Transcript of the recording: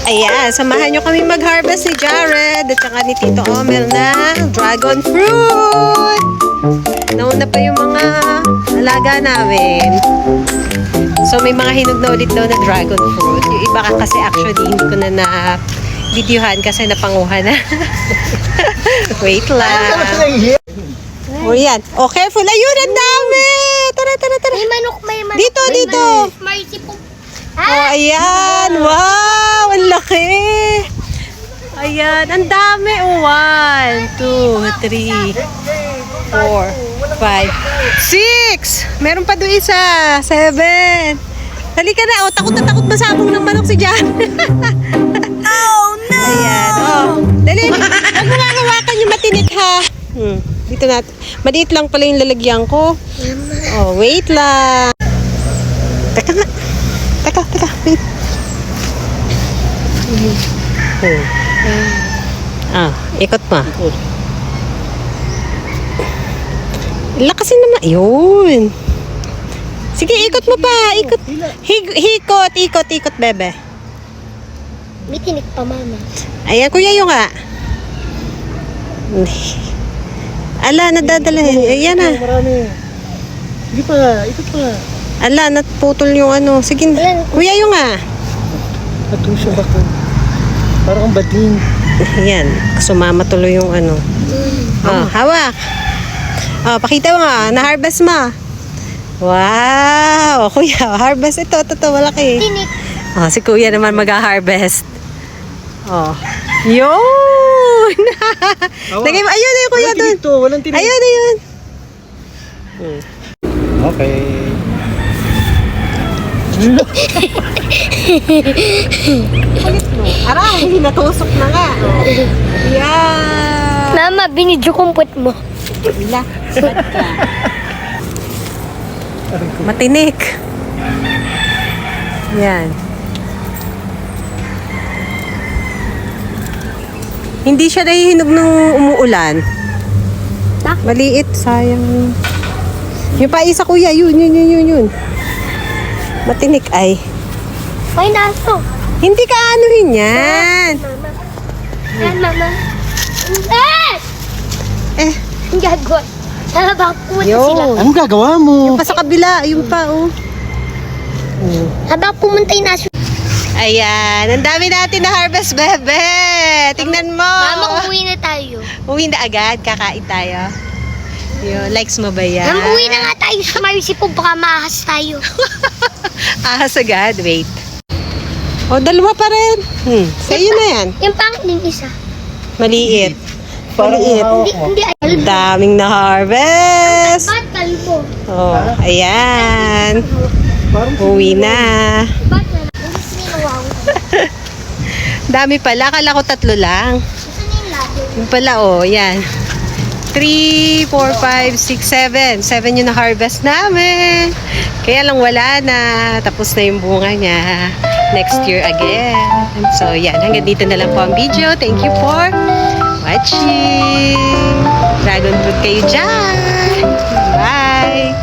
Ayan, samahan nyo kami mag-harvest ni Jared at saka ni Tito Omel ng dragon fruit. Nauna pa yung mga alaga namin. So, may mga hinog na ulit daw na dragon fruit. Yung iba kasi actually hindi ko na videohan kasi napanguha na. Wait lang. O yan. Oh, careful. Ayun, ang dami. Tara. May manok. Dito. Marcy po. Oh, ayan. Wow, ang laki. Ayan, ang dami. Oh, 1, 2, 3, 4, 5, 6. Meron pa doon isa. 7. Dali ka na. Oh, takot na takot masabong ng manok si Jan. Oh, no. Ayan. Oh, dali. Huwag mo nga hawakan yung matinik, ha. Dito natin. Maliit lang pala yung lalagyan ko. Oh, wait lang. Teka nga. Teka, wait. Ikot mo. Lakasin naman. Yun. Sige, ikot mo pa. Ikot. Ikot, bebe. May tinik pa, mama. Ayan, kuya yung nga. Ala, nadadala. Ayan na. Marami. Sige pa, ikot pa. Ala, naputol yung ano. Sige, kuya yung nga. Natusyo ako. Parang kang bading. Ayan, sumama tuloy yung ano. Oh, hawak. Oh, pakita mo nga, na-harvest mo. Wow, kuya, harvest ito. Malaki. Tinik. Oh, si kuya naman mag-harvest. Oh. Yun! Lagay mo, ayun na yung kuya doon. Walang tinik. Ayun. Okay. Aray, natusok na nga. Yan. Mama, binidyo kumpot mo. Bila, ba't ka? Matinik. Yan. Hindi siya nahihinog nung umuulan. Bakit? Maliit, sayang. Yung pa isa kuya, yun. Matinik ay. Ay, naso. Hindi ka anuhin yan. Mama. Yan, mama. Eh, Ang gagawin. Tara ba, pumunta sila. yun. Anong gagawa mo? Pa sa kabila, yung pa, oh. Habang pumunta yung naso. Ayan, ang dami natin na harvest, bebe. Tingnan mo. Mama, uwi na tayo. Uwi na agad, kakain tayo. Yun, likes mo ba yan? Mama, uwi na nga tayo sa Marcy po. Baka maahas tayo. Ahas agad, wait. O, dalawa pa rin. Sa'yo na yan. Yung pangling isa. Maliit. Maliit. Hindi. Ang daming na harvest. Ba't kalbo? Oh, ayan. Parang Uwi na. Ba't kalbo? Gusto niya nawawa. Dami pala, akala ko 3 lang. Gusto niya yung lado. Yung pala, oh, yan. 3, 4, 5, 6, 7. 7 yung na-harvest namin. Kaya lang wala na. Tapos na yung bunga niya. Next year again. So, yan. Hanggang dito na lang po ang video. Thank you for watching. Dragon fruit kayo dyan. Bye!